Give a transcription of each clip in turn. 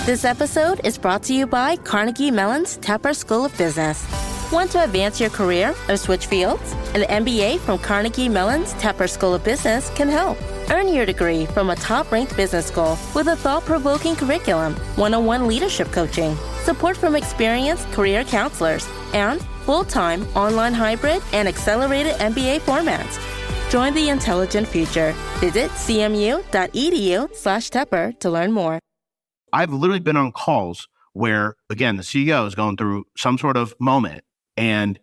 This episode is brought to you by Carnegie Mellon's Tepper School of Business. Want to advance your career or switch fields? An MBA from Carnegie Mellon's Tepper School of Business can help. Earn your degree from a top-ranked business school with a thought-provoking curriculum, one-on-one leadership coaching, support from experienced career counselors, and full-time, online hybrid, and accelerated MBA formats. Join the intelligent future. Visit cmu.edu/Tepper to learn more. I've literally been on calls where, again, the CEO is going through some sort of moment and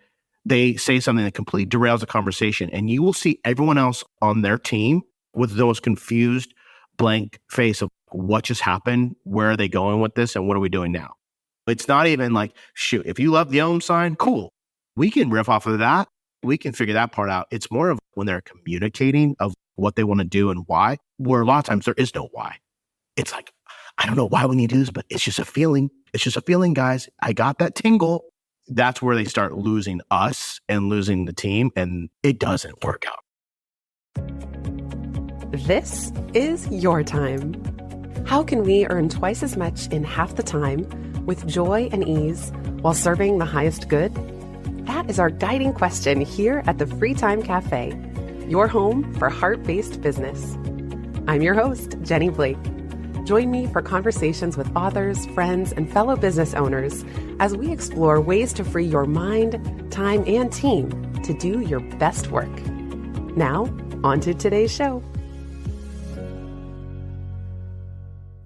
they say something that completely derails the conversation. And you will see everyone else on their team with those confused, blank face of what just happened, where are they going with this, and what are we doing now? It's not even like, shoot, if you love the sign, cool. We can riff off of that. We can figure that part out. It's more of when they're communicating of what they want to do and why, where a lot of times there is no why. It's like, I don't know why we need to do this, but it's just a feeling. It's just a feeling, guys. I got that tingle. That's where they start losing us and losing the team, and it doesn't work out. This is your time. How can we earn twice as much in half the time with joy and ease while serving the highest good? That is our guiding question here at the Free Time Cafe, your home for heart-based business. I'm your host, Jenny Blake. Join me for conversations with authors, friends, and fellow business owners as we explore ways to free your mind, time, and team to do your best work. Now, on to today's show.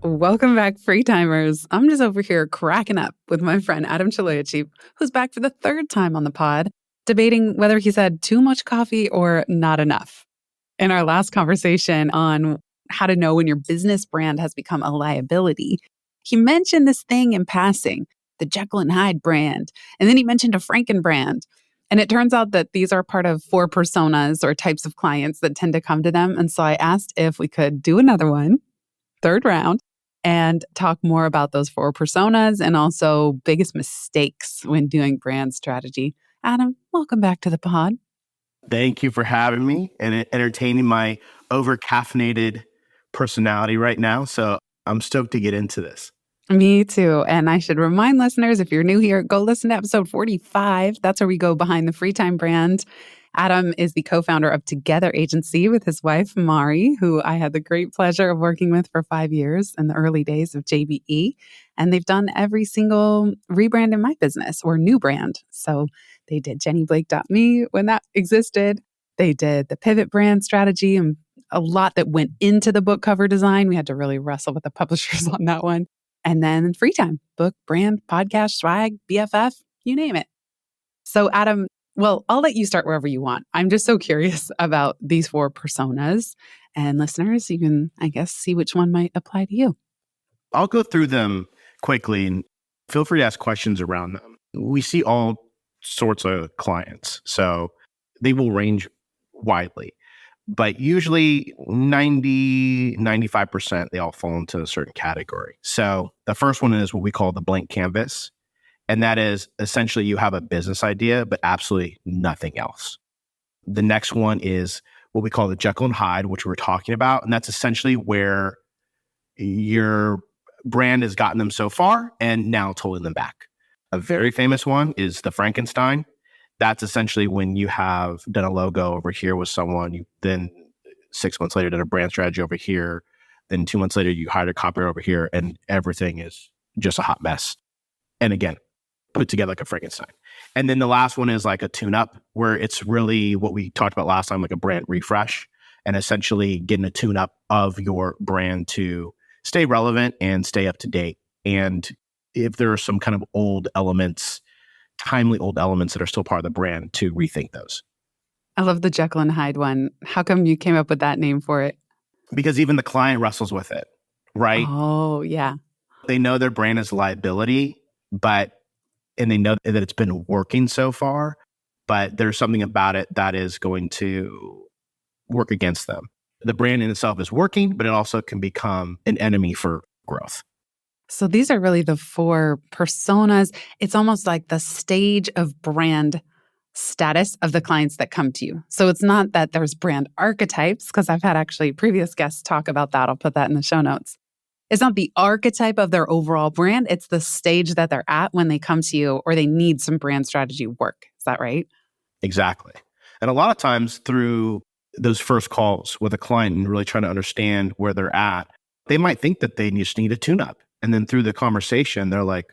Welcome back, Free Timers. I'm just over here cracking up with my friend Adam Chaloeicheep, who's back for the third time on the pod, debating whether he's had too much coffee or not enough. In our last conversation on how to know when your business brand has become a liability, he mentioned this thing in passing, the Jekyll and Hyde brand. And then he mentioned a Franken-Brand. And it turns out that these are part of 4 personas or types of clients that tend to come to them. And so I asked if we could do another one, third round, and talk more about those 4 personas and also biggest mistakes when doing brand strategy. Adam, welcome back to the pod. Thank you for having me and entertaining my over-caffeinated personality right now. So I'm stoked to get into this. Me too. And I should remind listeners, if you're new here, go listen to episode 45. That's where we go behind the Free Time brand. Adam is the co-founder of Together Agency with his wife, Mari, who I had the great pleasure of working with for 5 years in the early days of JBE. And they've done every single rebrand in my business or new brand. So they did JennyBlake.me when that existed. They did the pivot brand strategy and a lot that went into the book cover design. We had to really wrestle with the publishers on that one. And then Free Time, book, brand, podcast, swag, BFF, you name it. So Adam, well, I'll let you start wherever you want. I'm just so curious about these 4 personas. And listeners, you can, I guess, see which one might apply to you. I'll go through them quickly and feel free to ask questions around them. We see all sorts of clients, so they will range widely. But usually 95%, they all fall into a certain category. So the first one is what we call the blank canvas. And that is essentially you have a business idea, but absolutely nothing else. The next one is what we call the Jekyll and Hyde, which we're talking about. And that's essentially where your brand has gotten them so far and now holding them back. A very famous one is the Frankenstein. That's essentially when you have done a logo over here with someone, you then 6 months later done a brand strategy over here, then 2 months later you hired a copywriter over here, and everything is just a hot mess. And again, put together like a Frankenstein. And then the last one is like a tune-up, where it's really what we talked about last time, like a brand refresh, and essentially getting a tune-up of your brand to stay relevant and stay up to date. And if there are some kind of old elements, timely old elements that are still part of the brand, to rethink those. I love the Jekyll and Hyde one. How come you came up with that name for it? Because even the client wrestles with it, right? Oh, yeah. They know their brand is liability, and they know that it's been working so far, but there's something about it that is going to work against them. The brand in itself is working, but it also can become an enemy for growth. So these are really the 4 personas. It's almost like the stage of brand status of the clients that come to you. So it's not that there's brand archetypes, because I've had actually previous guests talk about that. I'll put that in the show notes. It's not the archetype of their overall brand. It's the stage that they're at when they come to you or they need some brand strategy work. Is that right? Exactly. And a lot of times through those first calls with a client and really trying to understand where they're at, they might think that they just need a tune-up. And then through the conversation, they're like,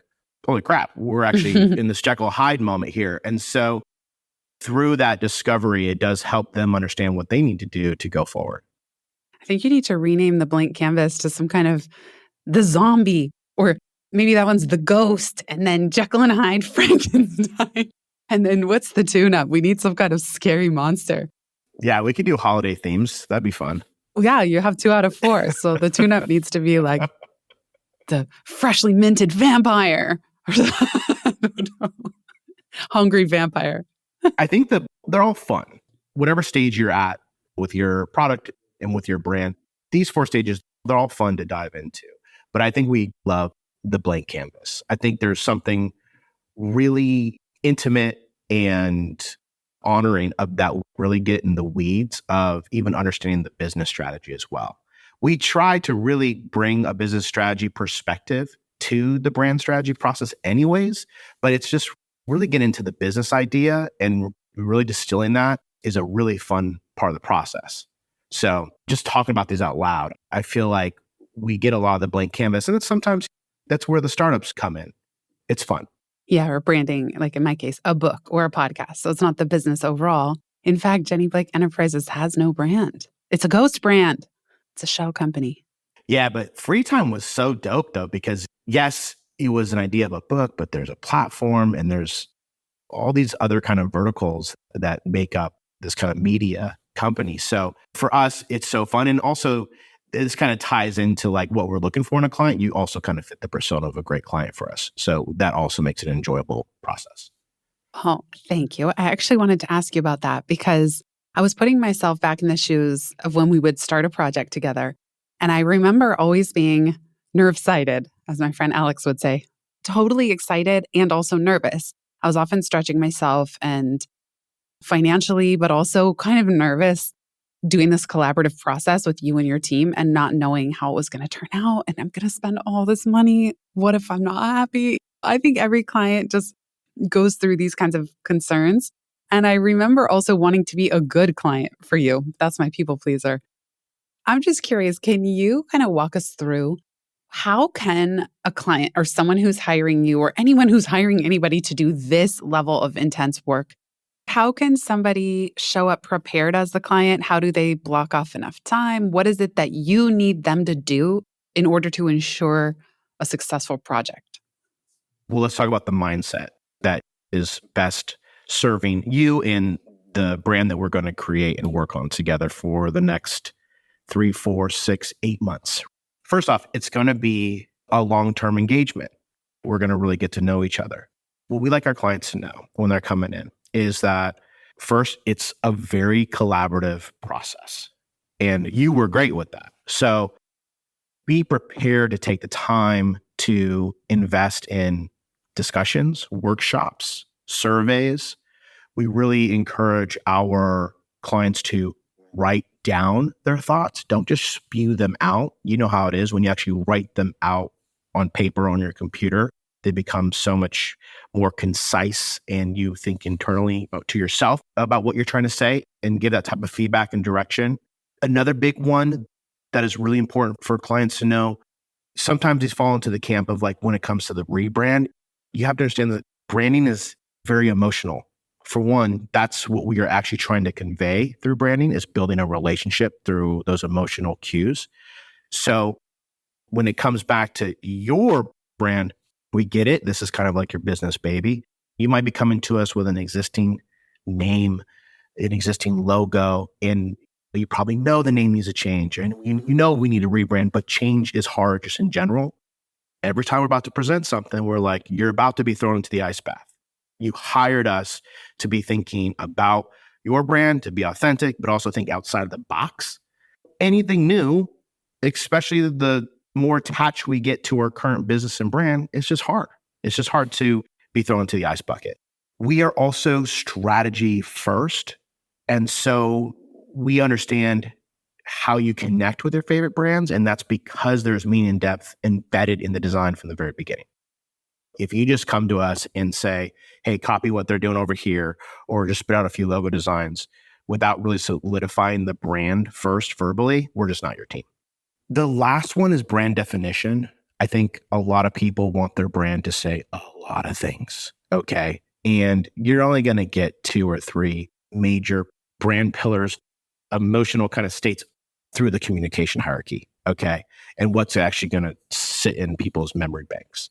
holy crap, we're actually in this Jekyll and Hyde moment here. And so through that discovery, it does help them understand what they need to do to go forward. I think you need to rename the blank canvas to some kind of the zombie, or maybe that one's the ghost, and then Jekyll and Hyde, Frankenstein. And then what's the tune-up? We need some kind of scary monster. Yeah, we could do holiday themes. That'd be fun. Yeah, you have 2 out of 4. So the tune-up needs to be like the freshly minted vampire. I don't know. Hungry vampire. I think that they're all fun. Whatever stage you're at with your product and with your brand, these 4 stages, they're all fun to dive into. But I think we love the blank canvas. I think there's something really intimate and honoring of that, really get in the weeds of even understanding the business strategy as well. We try to really bring a business strategy perspective to the brand strategy process anyways, but it's just really get into the business idea and really distilling that is a really fun part of the process. So just talking about these out loud, I feel like we get a lot of the blank canvas, and sometimes that's where the startups come in. It's fun. Yeah, or branding, like in my case, a book or a podcast. So it's not the business overall. In fact, Jenny Blake Enterprises has no brand. It's a ghost brand. It's a shell company. Yeah, but Free Time was so dope though, because yes, it was an idea of a book, but there's a platform and there's all these other kind of verticals that make up this kind of media company. So for us, it's so fun. And also this kind of ties into like what we're looking for in a client. You also kind of fit the persona of a great client for us. So that also makes it an enjoyable process. Oh, thank you. I actually wanted to ask you about that because I was putting myself back in the shoes of when we would start a project together. And I remember always being nerve-sighted, as my friend Alex would say, totally excited and also nervous. I was often stretching myself and financially, but also kind of nervous doing this collaborative process with you and your team and not knowing how it was going to turn out. And I'm going to spend all this money. What if I'm not happy? I think every client just goes through these kinds of concerns. And I remember also wanting to be a good client for you. That's my people pleaser. I'm just curious, can you kind of walk us through how can a client or someone who's hiring you or anyone who's hiring anybody to do this level of intense work, how can somebody show up prepared as the client? How do they block off enough time? What is it that you need them to do in order to ensure a successful project? Well, let's talk about the mindset that is best serving you and the brand that we're going to create and work on together for the next 3, 4, 6, 8 months. First off, it's going to be a long-term engagement. We're going to really get to know each other. What we like our clients to know when they're coming in is that first, it's a very collaborative process. And you were great with that. So be prepared to take the time to invest in discussions, workshops, surveys. We really encourage our clients to write down their thoughts. Don't just spew them out. You know how it is when you actually write them out on paper on your computer. They become so much more concise and you think internally to yourself about what you're trying to say and give that type of feedback and direction. Another big one that is really important for clients to know, sometimes these fall into the camp of like when it comes to the rebrand, you have to understand that branding is very emotional. For one, that's what we are actually trying to convey through branding is building a relationship through those emotional cues. So when it comes back to your brand, we get it. This is kind of like your business baby. You might be coming to us with an existing name, an existing logo, and you probably know the name needs a change. And you know we need a rebrand, but change is hard just in general. Every time we're about to present something, we're like, you're about to be thrown into the ice bath. You hired us to be thinking about your brand, to be authentic, but also think outside of the box. Anything new, especially the more attached we get to our current business and brand, it's just hard. It's just hard to be thrown into the ice bucket. We are also strategy first. And so we understand how you connect with your favorite brands. And that's because there's meaning and depth embedded in the design from the very beginning. If you just come to us and say, hey, copy what they're doing over here, or just spit out a few logo designs without really solidifying the brand first verbally, we're just not your team. The last one is brand definition. I think a lot of people want their brand to say a lot of things, okay? And you're only going to get 2 or 3 major brand pillars, emotional kind of states through the communication hierarchy, okay? And what's actually going to sit in people's memory banks.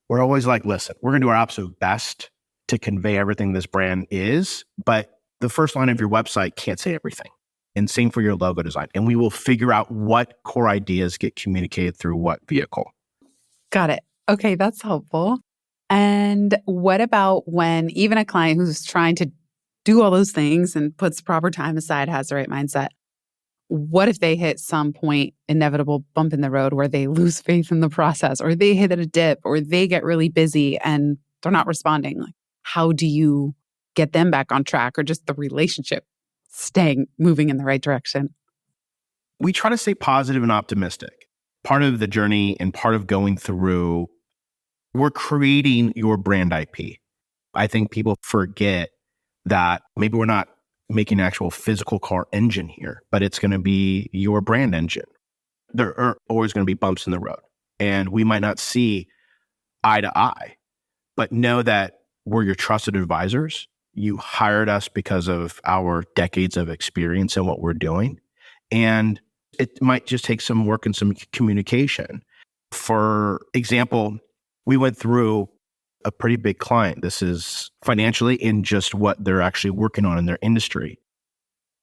We're always like, listen, we're going to do our absolute best to convey everything this brand is, but the first line of your website can't say everything. And same for your logo design. And we will figure out what core ideas get communicated through what vehicle. Got it. Okay, that's helpful. And what about when even a client who's trying to do all those things and puts proper time aside, has the right mindset? What if they hit some point, inevitable bump in the road where they lose faith in the process, or they hit a dip, or they get really busy and they're not responding? Like, how do you get them back on track, or just the relationship staying moving in the right direction? We try to stay positive and optimistic. Part of the journey and part of going through, we're creating your brand IP. I think people forget that maybe we're not making an actual physical car engine here, but it's going to be your brand engine. There are always going to be bumps in the road, and we might not see eye to eye, but know that we're your trusted advisors. You hired us because of our decades of experience in what we're doing. And it might just take some work and some communication. For example, we went through a pretty big client. This is financially in just what they're actually working on in their industry.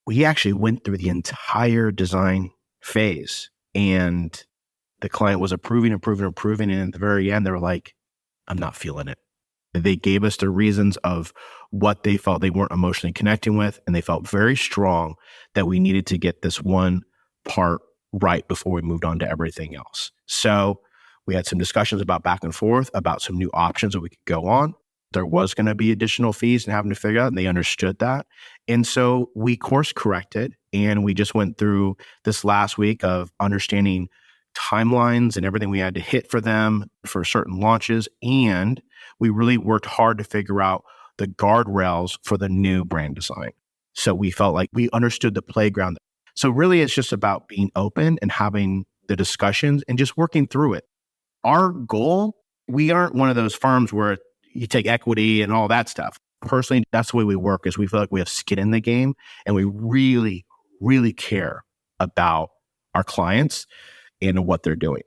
We actually went through the entire design phase, and the client was approving. And at the very end, they were like, I'm not feeling it. They gave us the reasons of what they felt they weren't emotionally connecting with, and they felt very strong that we needed to get this one part right before we moved on to everything else. So we had some discussions about back and forth about some new options that we could go on. There was going to be additional fees and having to figure out, and they understood that. And so we course corrected, and we just went through this last week of understanding timelines and everything we had to hit for them for certain launches. And we really worked hard to figure out the guardrails for the new brand design. So we felt like we understood the playground. So really, it's just about being open and having the discussions and just working through it. Our goal, we aren't one of those firms where you take equity and all that stuff. Personally, that's the way we work, is we feel like we have skin in the game, and we really, really care about our clients and what they're doing.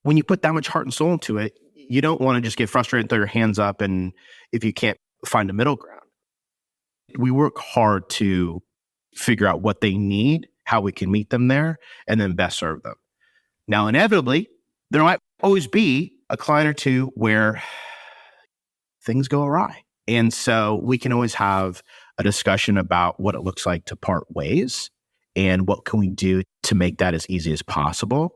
When you put that much heart and soul into it, you don't want to just get frustrated and throw your hands up and if you can't find a middle ground. We work hard to figure out what they need, how we can meet them there, and then best serve them. Now, inevitably, there might always be a client or two where things go awry. And so we can always have a discussion about what it looks like to part ways and what can we do to make that as easy as possible.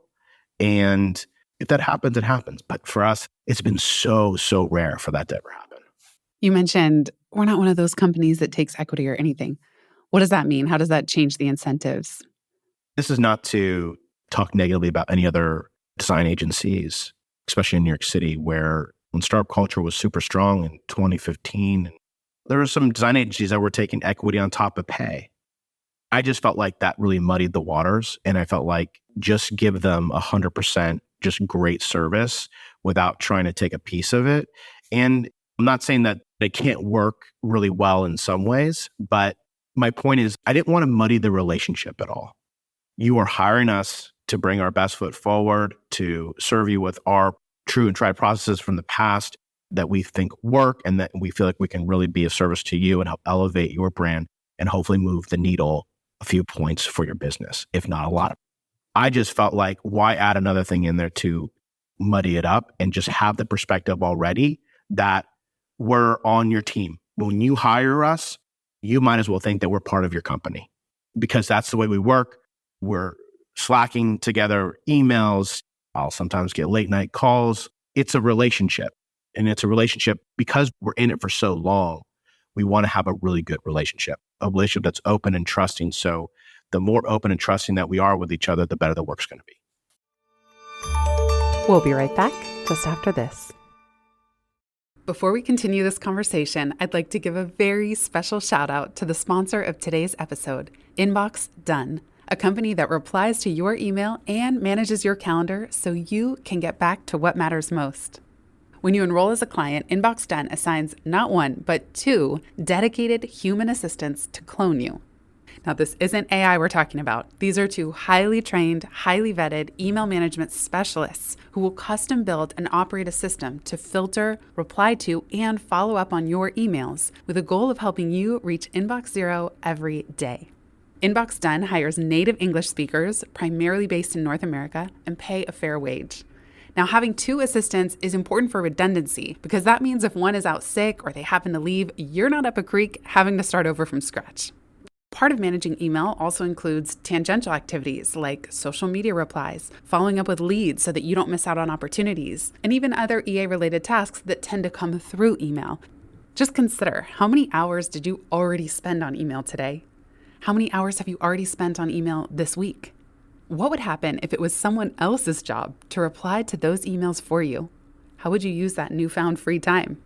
And if that happens, it happens. But for us, it's been so rare for that to ever happen. You mentioned we're not one of those companies that takes equity or anything. What does that mean? How does that change the incentives? This is not to talk negatively about any other design agencies, especially in New York City, where when startup culture was super strong in 2015, there were some design agencies that were taking equity on top of pay. I just felt like that really muddied the waters. And I felt like just give them 100% just great service without trying to take a piece of it. And I'm not saying that they can't work really well in some ways, but my point is I didn't want to muddy the relationship at all. You are hiring us to bring our best foot forward, to serve you with our true and tried processes from the past that we think work and that we feel like we can really be of service to you and help elevate your brand and hopefully move the needle a few points for your business, if not a lot. I just felt like, why add another thing in there to muddy it up and just have the perspective already that we're on your team. When you hire us, you might as well think that we're part of your company because that's the way we work. We're slacking together emails. I'll sometimes get late night calls. It's a relationship. And it's a relationship because we're in it for so long. We want to have a really good relationship, a relationship that's open and trusting. So the more open and trusting that we are with each other, the better the work's going to be. We'll be right back just after this. Before we continue this conversation, I'd like to give a very special shout out to the sponsor of today's episode, Inbox Done, a company that replies to your email and manages your calendar so you can get back to what matters most. When you enroll as a client, Inbox Done assigns not one, but 2 dedicated human assistants to clone you. Now, this isn't AI we're talking about. These are 2 highly trained, highly vetted email management specialists who will custom build and operate a system to filter, reply to, and follow up on your emails with a goal of helping you reach Inbox Zero every day. Inbox Done hires native English speakers, primarily based in North America, and pay a fair wage. Now, having 2 assistants is important for redundancy because that means if one is out sick or they happen to leave, you're not up a creek having to start over from scratch. Part of managing email also includes tangential activities like social media replies, following up with leads so that you don't miss out on opportunities, and even other EA-related tasks that tend to come through email. Just consider, how many hours did you already spend on email today? How many hours have you already spent on email this week? What would happen if it was someone else's job to reply to those emails for you? How would you use that newfound free time?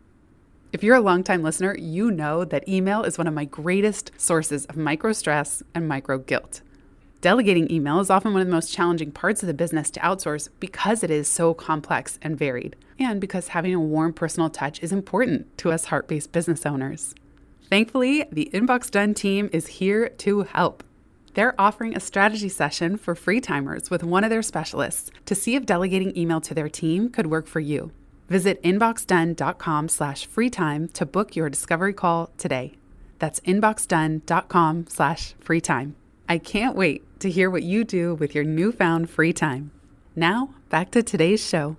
If you're a longtime listener, you know that email is one of my greatest sources of micro stress and micro guilt. Delegating email is often one of the most challenging parts of the business to outsource because it is so complex and varied, and because having a warm personal touch is important to us heart-based business owners. Thankfully, the Inbox Done team is here to help. They're offering a strategy session for free timers with one of their specialists to see if delegating email to their team could work for you. Visit inboxdone.com/freetime to book your discovery call today. That's inboxdone.com/freetime. I can't wait to hear what you do with your newfound free time. Now, back to today's show.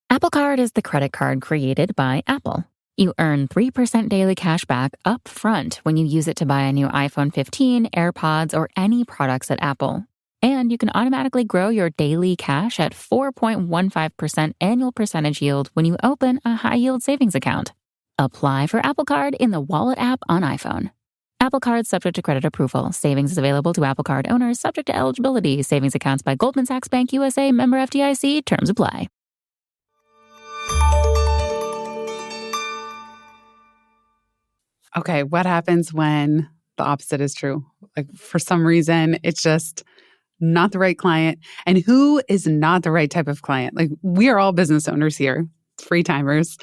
Apple Card is the credit card created by Apple. You earn 3% daily cash back up front when you use it to buy a new iPhone 15, AirPods, or any products at Apple. And you can automatically grow your daily cash at 4.15% annual percentage yield when you open a high-yield savings account. Apply for Apple Card in the Wallet app on iPhone. Apple Card subject to credit approval. Savings is available to Apple Card owners subject to eligibility. Savings accounts by Goldman Sachs Bank USA, member FDIC. Terms apply. Okay, what happens when the opposite is true? Like, for some reason, it's just not the right client. And who is not the right type of client? Like, we are all business owners here, free timers.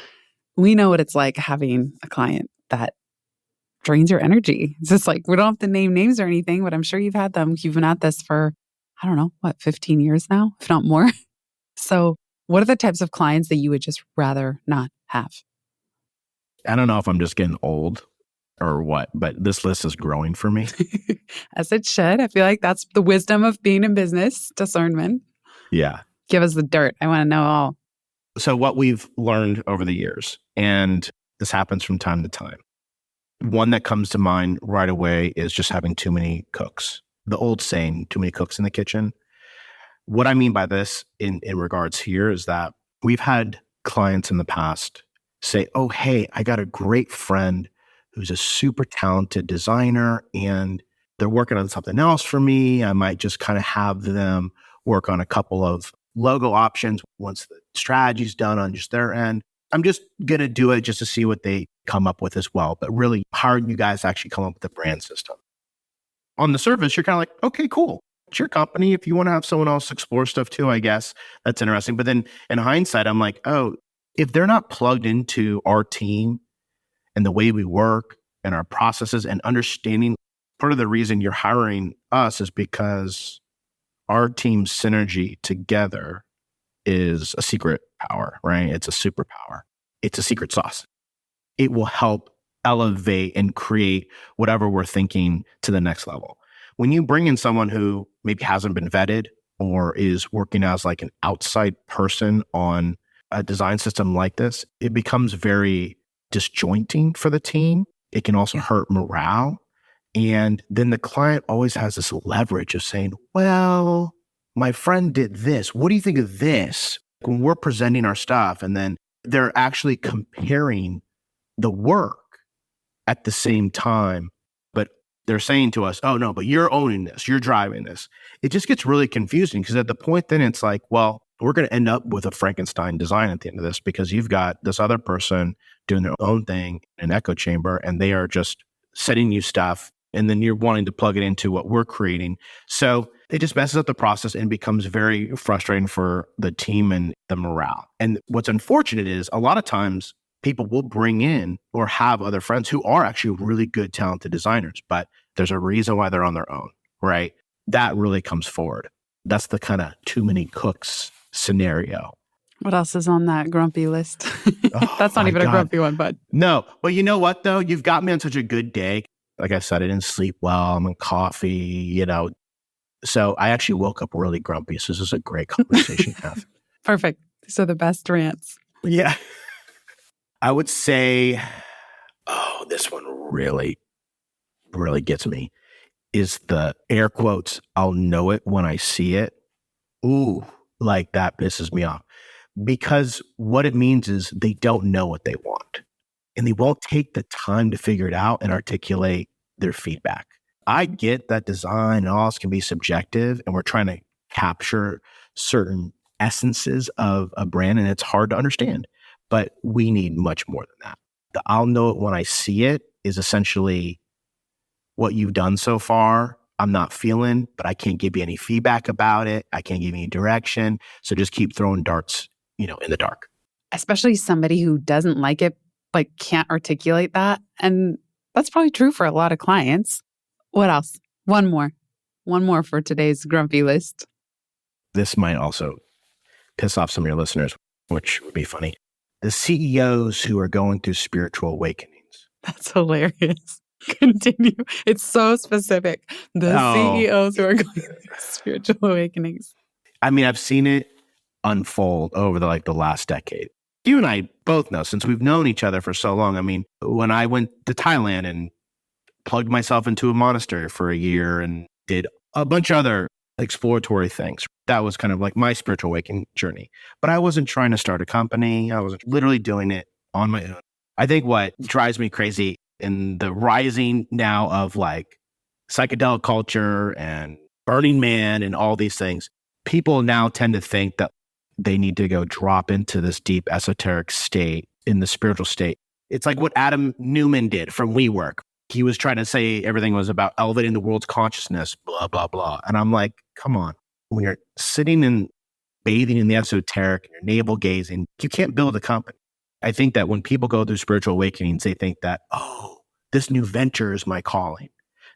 We know what it's like having a client that drains your energy. It's just like, we don't have to name names or anything, but I'm sure you've had them. You've been at this for, 15 years now, if not more. So what are the types of clients that you would just rather not have? I don't know if I'm just getting old or what, but this list is growing for me. As it should. I feel like that's the wisdom of being in business, discernment. Yeah. Give us the dirt. I want to know all. So what we've learned over the years, and this happens from time to time. One that comes to mind right away is just having too many cooks. The old saying, too many cooks in the kitchen. What I mean by this in regards here is that we've had clients in the past say, oh, hey, I got a great friend who's a super talented designer and they're working on something else for me. I might just kind of have them work on a couple of logo options once the strategy's done on just their end. I'm just going to do it just to see what they come up with as well. But really hiring you guys to actually come up with a brand system. On the surface, you're kind of like, okay, cool. It's your company. If you want to have someone else explore stuff too, I guess that's interesting. But then in hindsight, I'm like, oh, if they're not plugged into our team and the way we work and our processes and understanding, part of the reason you're hiring us is because our team's synergy together is a secret power, right? It's a superpower. It's a secret sauce. It will help elevate and create whatever we're thinking to the next level. When you bring in someone who maybe hasn't been vetted or is working as like an outside person on a design system like this, it becomes very disjointing for the team. It can also hurt morale. And then the client always has this leverage of saying, well, my friend did this. What do you think of this? When we're presenting our stuff, and then they're actually comparing the work at the same time, but they're saying to us, oh no, but you're owning this, you're driving this. It just gets really confusing because at the point then it's like, well, we're going to end up with a Frankenstein design at the end of this because you've got this other person doing their own thing in an echo chamber and they are just setting you stuff and then you're wanting to plug it into what we're creating. So it just messes up the process and becomes very frustrating for the team and the morale. And what's unfortunate is a lot of times people will bring in or have other friends who are actually really good, talented designers, but there's a reason why they're on their own, right? That really comes forward. That's the kind of too many cooks scenario. What else is on that grumpy list? Oh, That's not even a grumpy one, but. No, but you know what though? You've got me on such a good day. Like I said, I didn't sleep well. I'm on coffee, you know. So I actually woke up really grumpy. So this is a great conversation to have. Perfect. These are the best rants. Yeah. I would say, this one really, really gets me, is the air quotes, I'll know it when I see it. Ooh, like that pisses me off. Because what it means is they don't know what they want. And they won't take the time to figure it out and articulate their feedback. I get that design and all this can be subjective, and we're trying to capture certain essences of a brand, and it's hard to understand. But we need much more than that. The I'll know it when I see it is essentially what you've done so far. I'm not feeling, but I can't give you any feedback about it. I can't give you any direction. So just keep throwing darts, in the dark. Especially somebody who doesn't like it, but can't articulate that. And that's probably true for a lot of clients. What else? One more for today's grumpy list. This might also piss off some of your listeners, which would be funny. The CEOs who are going through spiritual awakenings. That's hilarious. Continue. It's so specific. The CEOs who are going through spiritual awakenings. I mean, I've seen it unfold over the last decade. You and I both know, since we've known each other for so long. I mean, when I went to Thailand and plugged myself into a monastery for a year and did a bunch of other exploratory things, that was kind of like my spiritual awakening journey. But I wasn't trying to start a company. I was literally doing it on my own. I think what drives me crazy in the rising now of psychedelic culture and Burning Man and all these things, people now tend to think that they need to go drop into this deep esoteric state, in the spiritual state. It's like what Adam Newman did from WeWork. He was trying to say everything was about elevating the world's consciousness, blah, blah, blah. And I'm like, come on. When you're sitting and bathing in the esoteric and you're navel gazing, you can't build a company. I think that when people go through spiritual awakenings, they think that, this new venture is my calling.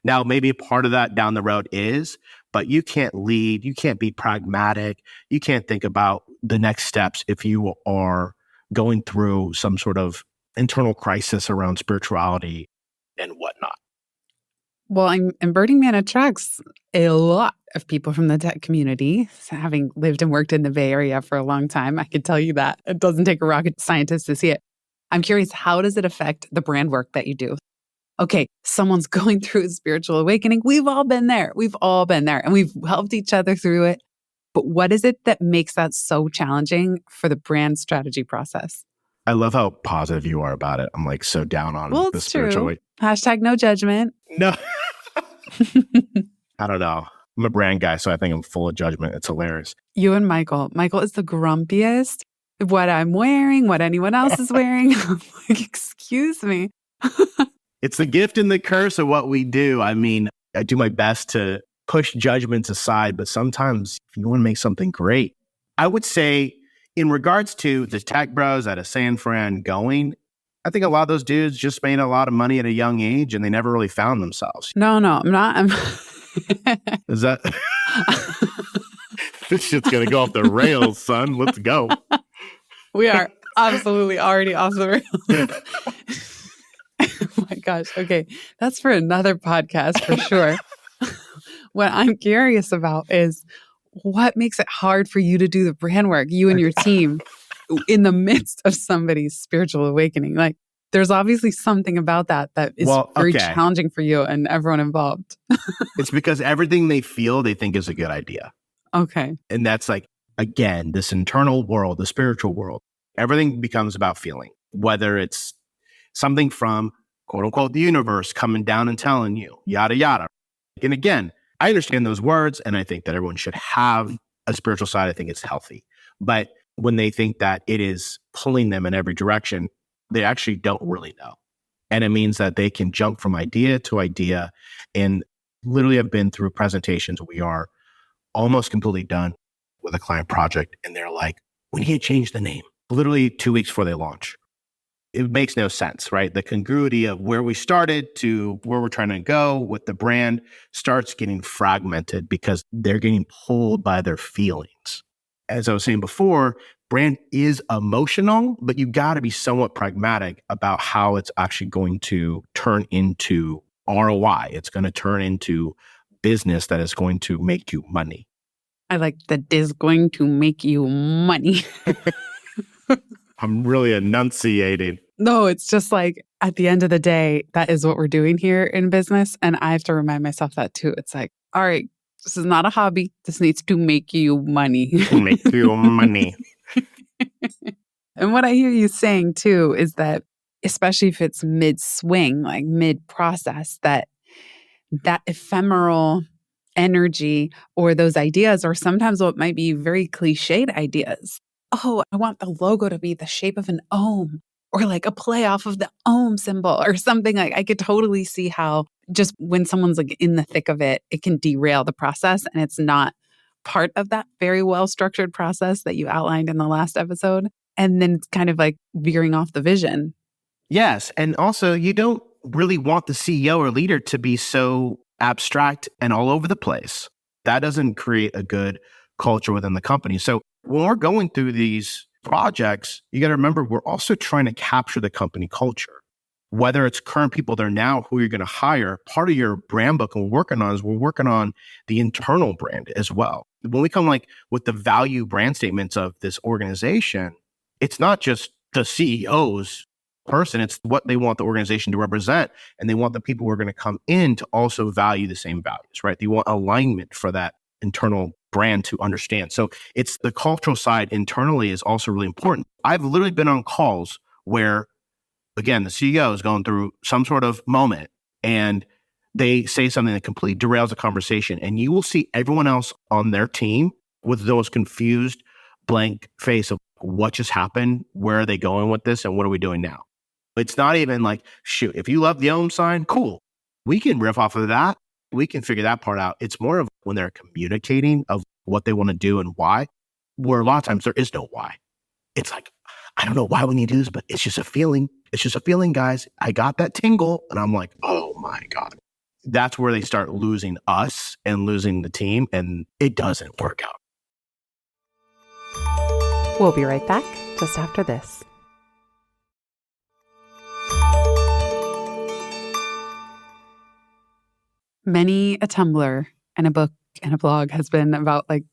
Now, maybe part of that down the road is, but you can't lead, you can't be pragmatic, you can't think about the next steps if you are going through some sort of internal crisis around spirituality and whatnot. Well, and Burning Man attracts a lot of people from the tech community. So having lived and worked in the Bay Area for a long time, I can tell you that. It doesn't take a rocket scientist to see it. I'm curious, how does it affect the brand work that you do? Okay, someone's going through a spiritual awakening. We've all been there. And we've helped each other through it. But what is it that makes that so challenging for the brand strategy process? I love how positive you are about it. I'm so down on the spiritual way. Hashtag no judgment. No. I don't know. I'm a brand guy, so I think I'm full of judgment. It's hilarious. You and Michael. Michael is the grumpiest. What I'm wearing, what anyone else is wearing. I'm like, excuse me. It's the gift and the curse of what we do. I mean, I do my best to push judgments aside, but sometimes if you want to make something great, I would say in regards to the tech bros at a San Fran going, I think a lot of those dudes just made a lot of money at a young age and they never really found themselves. No, I'm not. Is that... This shit's going to go off the rails, son. Let's go. We are absolutely already off the rails. Oh my gosh. Okay. That's for another podcast for sure. What I'm curious about is what makes it hard for you to do the brand work, you and your team, in the midst of somebody's spiritual awakening? There's obviously something about that is very challenging for you and everyone involved. It's because everything they feel, they think is a good idea. Okay. And that's again, this internal world, the spiritual world, everything becomes about feeling, whether it's something from quote unquote, the universe coming down and telling you, yada, yada. And again, I understand those words and I think that everyone should have a spiritual side. I think it's healthy. But when they think that it is pulling them in every direction, they actually don't really know. And it means that they can jump from idea to idea. And literally have been through presentations. We are almost completely done with a client project. And they're like, we need to change the name. Literally 2 weeks before they launch. It makes no sense, right? The congruity of where we started to where we're trying to go with the brand starts getting fragmented because they're getting pulled by their feelings. As I was saying before, brand is emotional, but you got to be somewhat pragmatic about how it's actually going to turn into ROI. It's going to turn into business that is going to make you money. I like that is going to make you money. I'm really enunciating. No, it's just like at the end of the day, that is what we're doing here in business. And I have to remind myself that too. It's like, all right, this is not a hobby. This needs to make you money. Make you money. And what I hear you saying too is that, especially if it's mid-swing, like mid-process, that ephemeral energy or those ideas are sometimes what might be very cliched ideas. Oh, I want the logo to be the shape of an ohm or like a play off of the ohm symbol or something. Like I could totally see how just when someone's like in the thick of it, it can derail the process and it's not part of that very well-structured process that you outlined in the last episode. And then it's kind of like veering off the vision. Yes. And also, you don't really want the CEO or leader to be so abstract and all over the place. That doesn't create a good culture within the company. So when we're going through these projects, you got to remember, we're also trying to capture the company culture. Whether it's current people there now who you're going to hire, part of your brand book and we're working on the internal brand as well. When we come like with the value brand statements of this organization, it's not just the CEO's person, it's what they want the organization to represent. And they want the people who are going to come in to also value the same values, right? They want alignment for that internal brand to understand. So it's the cultural side internally is also really important. I've literally been on calls where, again, the CEO is going through some sort of moment and they say something that completely derails the conversation. And you will see everyone else on their team with those confused, blank face of what just happened, where are they going with this, and what are we doing now? It's not even like, shoot, if you love the ohm sign, cool. We can riff off of that. We can figure that part out. It's more of when they're communicating of what they want to do and why, where a lot of times there is no why. It's like, I don't know why we need to do this, but it's just a feeling. It's just a feeling, guys. I got that tingle. And I'm like, oh my God. That's where they start losing us and losing the team. And it doesn't work out. We'll be right back just after this. Many a Tumblr and a book and a blog has been about like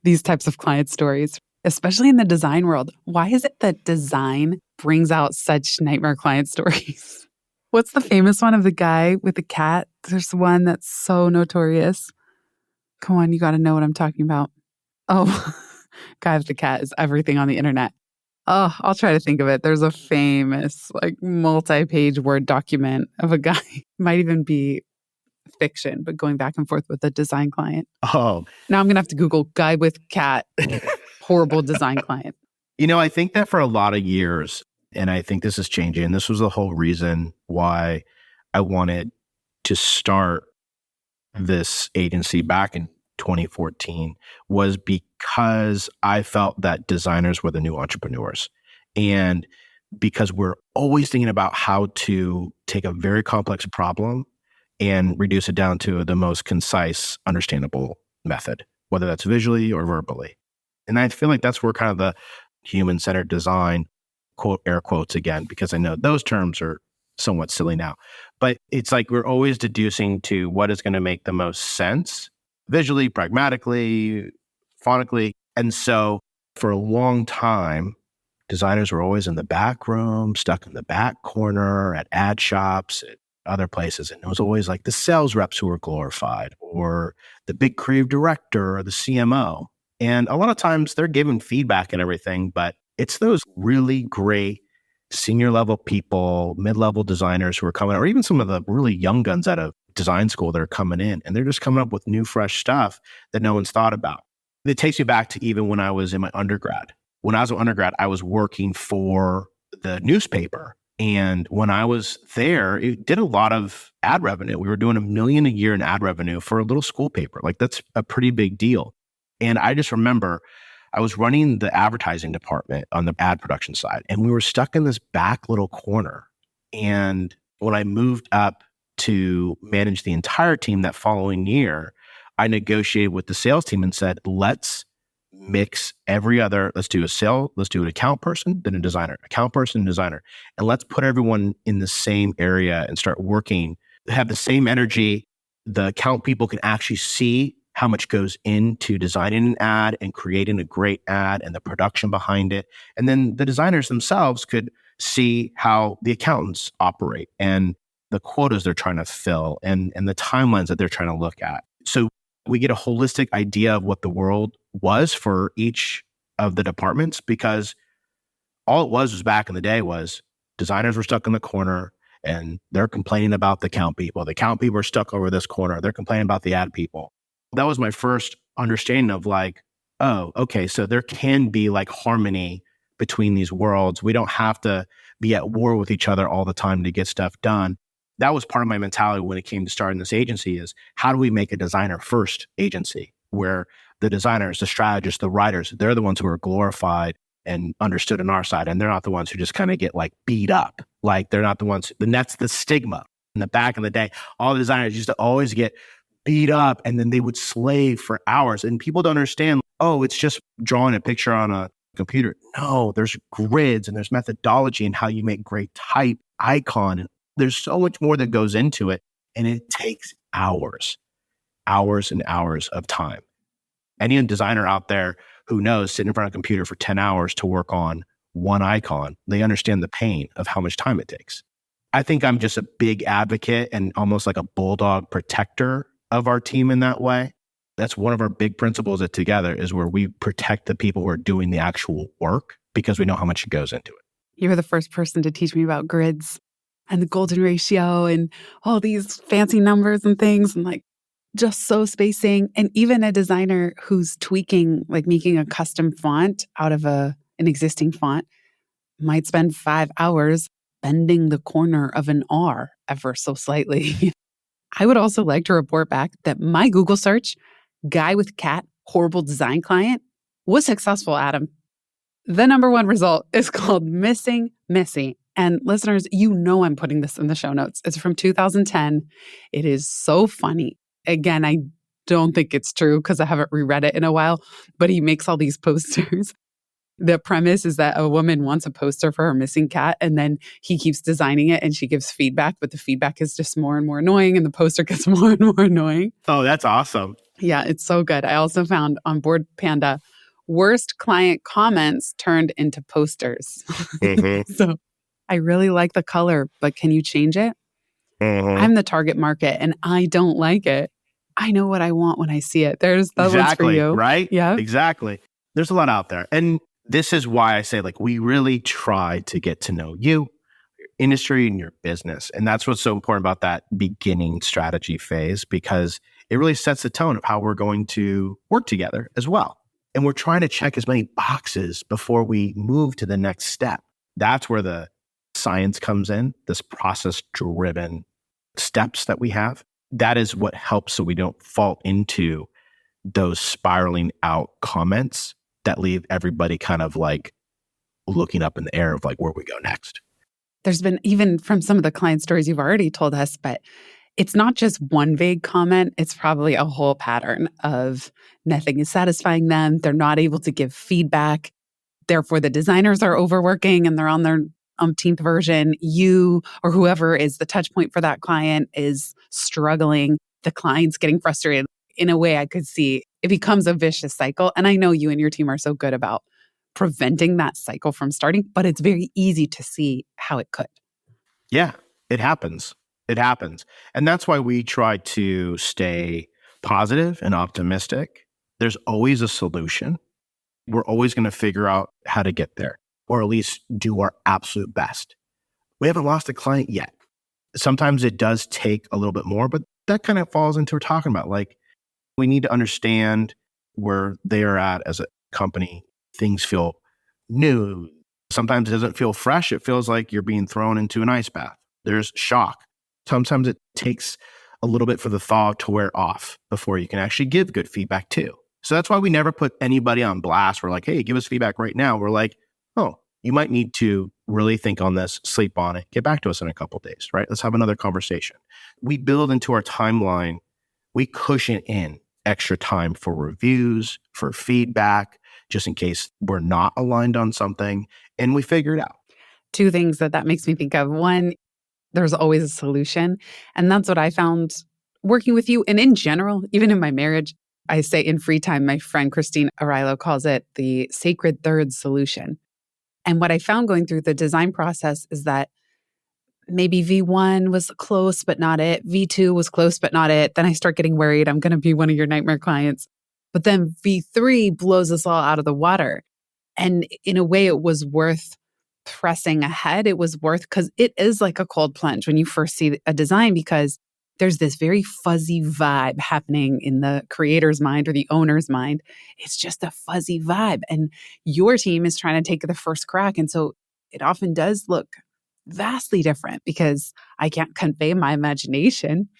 these types of client stories, especially in the design world. Why is it that design brings out such nightmare client stories? What's the famous one of the guy with the cat? There's one that's so notorious. Come on, you got to know what I'm talking about. Oh, guy with the cat is everything on the internet. Oh, I'll try to think of it. There's a famous like multi-page Word document of a guy. Might even be fiction, but going back and forth with a design client. Oh. Now I'm going to have to Google guy with cat, horrible design client. You know, I think that for a lot of years, and I think this is changing, and this was the whole reason why I wanted to start this agency back in 2014, was because I felt that designers were the new entrepreneurs. And because we're always thinking about how to take a very complex problem and reduce it down to the most concise, understandable method, whether that's visually or verbally. And I feel like that's where kind of the human-centered design, quote, air quotes again, because I know those terms are somewhat silly now. But it's like we're always deducing to what is going to make the most sense, visually, pragmatically, phonically. And so for a long time, designers were always in the back room, stuck in the back corner at ad shops, at other places. And it was always like the sales reps who were glorified, or the big creative director or the CMO. And a lot of times they're giving feedback and everything, but it's those really great senior level people, mid-level designers who are coming, or even some of the really young guns out of design school that are coming in, and they're just coming up with new, fresh stuff that no one's thought about. It takes me back to even when I was in my undergrad. When I was an undergrad, I was working for the newspaper. And when I was there, it did a lot of ad revenue. We were doing $1 million a year in ad revenue for a little school paper. Like, that's a pretty big deal. And I just remember I was running the advertising department on the ad production side, and we were stuck in this back little corner. And when I moved up to manage the entire team that following year, I negotiated with the sales team and said, let's mix let's do an account person, then a designer, account person, designer. And let's put everyone in the same area and start working, have the same energy. The account people can actually see how much goes into designing an ad and creating a great ad and the production behind it. And then the designers themselves could see how the accountants operate and the quotas they're trying to fill and the timelines that they're trying to look at. So we get a holistic idea of what the world was for each of the departments, because all it was back in the day was designers were stuck in the corner and they're complaining about the account people. The account people are stuck over this corner. They're complaining about the ad people. That was my first understanding of like, oh, okay, so there can be like harmony between these worlds. We don't have to be at war with each other all the time to get stuff done. That was part of my mentality when it came to starting this agency is how do we make a designer first agency where the designers, the strategists, the writers, they're the ones who are glorified and understood on our side. And they're not the ones who just kind of get like beat up. Like they're not the ones, and that's the stigma. In the back in the day, all the designers used to always get beat up and then they would slave for hours. And people don't understand, oh, it's just drawing a picture on a computer. No, there's grids and there's methodology and how you make great type, icon. And there's so much more that goes into it. And it takes hours and hours of time. Any designer out there who knows sitting in front of a computer for 10 hours to work on one icon, they understand the pain of how much time it takes. I think I'm just a big advocate and almost like a bulldog protector of our team in that way. That's one of our big principles at Together is where we protect the people who are doing the actual work because we know how much goes into it. You were the first person to teach me about grids and the golden ratio and all these fancy numbers and things and like just so spacing. And even a designer who's tweaking, like making a custom font out of an existing font might spend 5 hours bending the corner of an R ever so slightly. I would also like to report back that my Google search, guy with cat, horrible design client, was successful, Adam. The number one result is called Missing Missy. And listeners, you know I'm putting this in the show notes. It's from 2010. It is so funny. Again, I don't think it's true because I haven't reread it in a while, but he makes all these posters. The premise is that a woman wants a poster for her missing cat, and then he keeps designing it and she gives feedback, but the feedback is just more and more annoying and the poster gets more and more annoying. Oh, that's awesome. Yeah, it's so good. I also found on Board Panda, worst client comments turned into posters. Mm-hmm. So I really like the color, but can you change it? Mm-hmm. I'm the target market and I don't like it. I know what I want when I see it. There's that one's for you. Right? Yeah. Exactly. There's a lot out there. And this is why I say, like, we really try to get to know you, your industry, and your business. And that's what's so important about that beginning strategy phase, because it really sets the tone of how we're going to work together as well. And we're trying to check as many boxes before we move to the next step. That's where the science comes in, this process-driven steps that we have. That is what helps so we don't fall into those spiraling out comments that leave everybody kind of like looking up in the air of like where we go next. There's been, even from some of the client stories you've already told us, but it's not just one vague comment. It's probably a whole pattern of nothing is satisfying them. They're not able to give feedback. Therefore, the designers are overworking and they're on their umpteenth version. You or whoever is the touch point for that client is struggling. The client's getting frustrated. In a way, I could see it becomes a vicious cycle. And I know you and your team are so good about preventing that cycle from starting, but it's very easy to see how it could. Yeah, it happens. It happens. And that's why we try to stay positive and optimistic. There's always a solution. We're always going to figure out how to get there. or at least do our absolute best. We haven't lost a client yet. Sometimes it does take a little bit more, but that kind of falls into what we're talking about. Like, we need to understand where they are at as a company. Things feel new. Sometimes it doesn't feel fresh. It feels like you're being thrown into an ice bath. There's shock. Sometimes it takes a little bit for the thaw to wear off before you can actually give good feedback too. So that's why we never put anybody on blast. We're like, hey, give us feedback right now. We're like, oh, you might need to really think on this, sleep on it, get back to us in a couple of days, right? Let's have another conversation. We build into our timeline, we cushion in extra time for reviews, for feedback, just in case we're not aligned on something, and we figure it out. Two things that makes me think of. One, there's always a solution. And that's what I found working with you. And in general, even in my marriage, I say in free time, my friend Christine Arilo calls it the sacred third solution. And what I found going through the design process is that maybe V1 was close, but not it. V2 was close, but not it. Then I start getting worried. I'm going to be one of your nightmare clients. But then V3 blows us all out of the water. And in a way, it was worth pressing ahead. It was worth, because it is like a cold plunge when you first see a design, because there's this very fuzzy vibe happening in the creator's mind or the owner's mind. It's just a fuzzy vibe. And your team is trying to take the first crack. And so it often does look vastly different because I can't convey my imagination.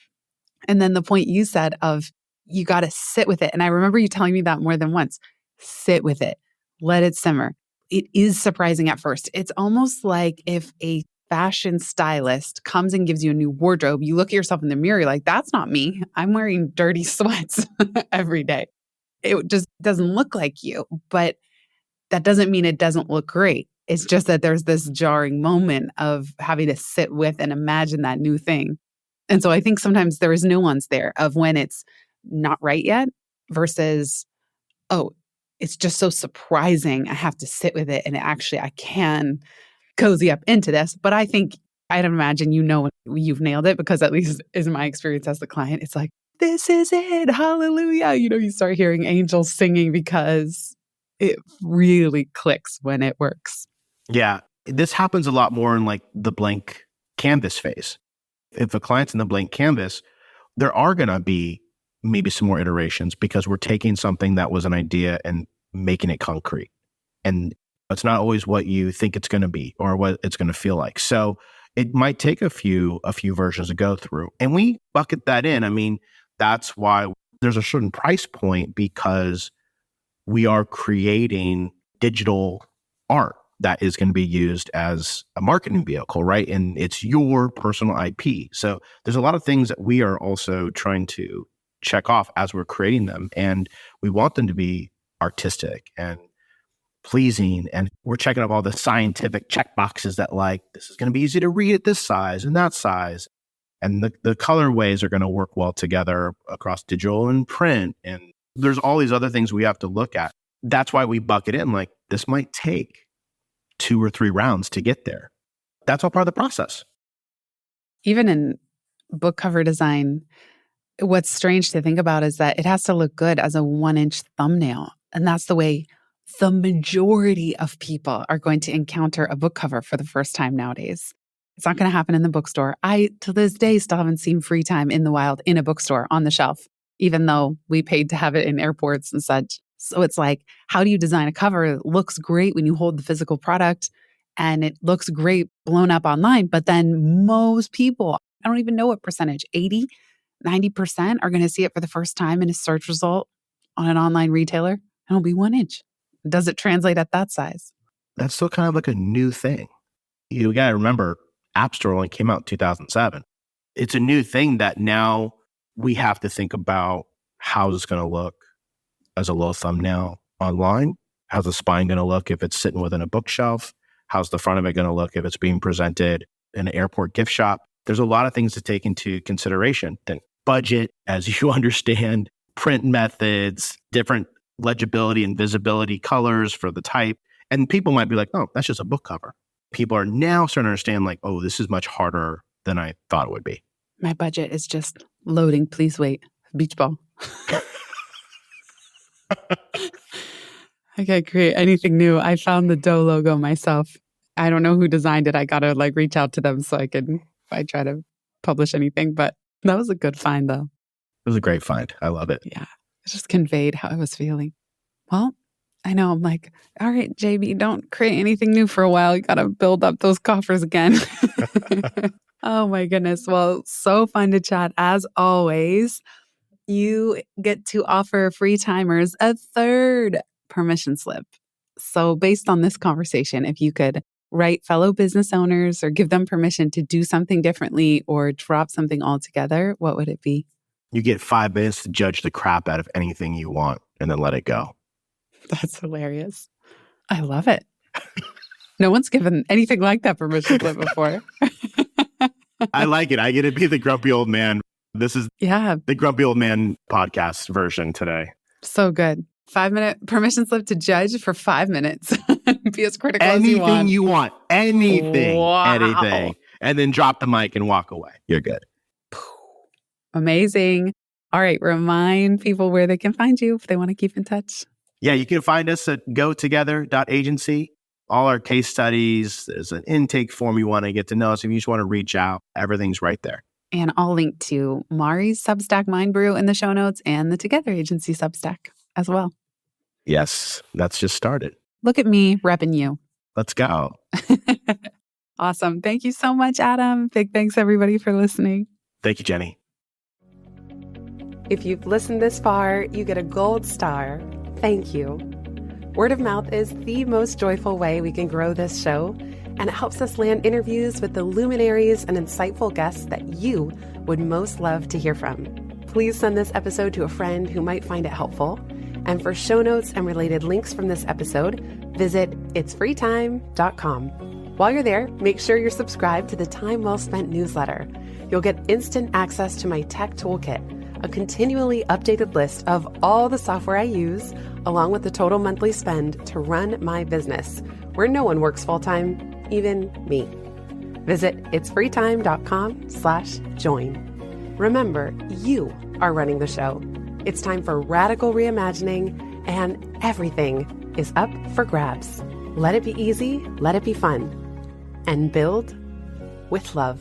And then the point you said of you got to sit with it. And I remember you telling me that more than once. Sit with it. Let it simmer. It is surprising at first. It's almost like if a fashion stylist comes and gives you a new wardrobe, you look at yourself in the mirror, you're like, that's not me. I'm wearing dirty sweats every day. It just doesn't look like you. But that doesn't mean it doesn't look great. It's just that there's this jarring moment of having to sit with and imagine that new thing. And so I think sometimes there is nuance there of when it's not right yet versus, oh, it's just so surprising. I have to sit with it. And actually, I can cozy up into this. But I think, I'd imagine you've nailed it, because at least is my experience as the client. It's like, this is it. Hallelujah. You start hearing angels singing because it really clicks when it works. Yeah. This happens a lot more in like the blank canvas phase. If a client's in the blank canvas, there are going to be maybe some more iterations because we're taking something that was an idea and making it concrete. And it's not always what you think it's going to be or what it's going to feel like. So it might take a few versions to go through. And we bucket that in. I mean, that's why there's a certain price point, because we are creating digital art that is going to be used as a marketing vehicle, right? And it's your personal IP. So there's a lot of things that we are also trying to check off as we're creating them. And we want them to be artistic and pleasing. And we're checking off all the scientific check boxes that, like, this is going to be easy to read at this size and that size. And the colorways are going to work well together across digital and print. And there's all these other things we have to look at. That's why we bucket in, like, this might take 2 or 3 rounds to get there. That's all part of the process. Even in book cover design, what's strange to think about is that it has to look good as a 1-inch thumbnail. And that's the way the majority of people are going to encounter a book cover for the first time nowadays. It's not going to happen in the bookstore. I, to this day, still haven't seen Free Time in the wild in a bookstore on the shelf, even though we paid to have it in airports and such. So it's like, how do you design a cover? It looks great when you hold the physical product, and it looks great blown up online. But then most people, I don't even know what percentage, 80, 90% are going to see it for the first time in a search result on an online retailer, and it'll be 1 inch. Does it translate at that size? That's still kind of like a new thing. You got to remember, App Store only came out in 2007. It's a new thing that now we have to think about, how it's going to look as a low thumbnail online. How's the spine going to look if it's sitting within a bookshelf? How's the front of it going to look if it's being presented in an airport gift shop? There's a lot of things to take into consideration. Then budget, as you understand, print methods, different legibility and visibility colors for the type. And people might be like, oh, that's just a book cover. People are now starting to understand, like, oh, this is much harder than I thought it would be. My budget is just loading. Please wait. Beach ball. I can't create anything new. I found the dough logo myself. I don't know who designed it. I got to reach out to them so I can, if I try to publish anything. But that was a good find, though. It was a great find. I love it. Yeah. It just conveyed how I was feeling. Well, I know. I'm like, all right, JB, don't create anything new for a while. You got to build up those coffers again. Oh, my goodness. Well, so fun to chat as always. You get to offer free timers a third permission slip. So based on this conversation, if you could write fellow business owners or give them permission to do something differently or drop something altogether, what would it be? You get 5 minutes to judge the crap out of anything you want and then let it go. That's hilarious. I love it. No one's given anything like that permission slip before. I like it. I get to be the grumpy old man. This is the grumpy old man podcast version today. So good. 5-minute permission slip to judge for 5 minutes. Be as critical as you want. Anything you want. Anything. Wow. Anything. And then drop the mic and walk away. You're good. Amazing. All right. Remind people where they can find you if they want to keep in touch. Yeah, you can find us at gotogether.agency. All our case studies, there's an intake form you want to get to know us. If you just want to reach out, everything's right there. And I'll link to Mari's Substack Mind Brew in the show notes and the Together Agency Substack as well. Yes, that's just started. Look at me repping you. Let's go. Awesome. Thank you so much, Adam. Big thanks, everybody, for listening. Thank you, Jenny. If you've listened this far, you get a gold star. Thank you. Word of mouth is the most joyful way we can grow this show, and it helps us land interviews with the luminaries and insightful guests that you would most love to hear from. Please send this episode to a friend who might find it helpful. And for show notes and related links from this episode, visit itsfreetime.com. While you're there, make sure you're subscribed to the Time Well Spent newsletter. You'll get instant access to my tech toolkit, a continually updated list of all the software I use, along with the total monthly spend to run my business, where no one works full-time, even me. Visit itsfreetime.com/join. Remember, you are running the show. It's time for radical reimagining, and everything is up for grabs. Let it be easy, let it be fun, and build with love.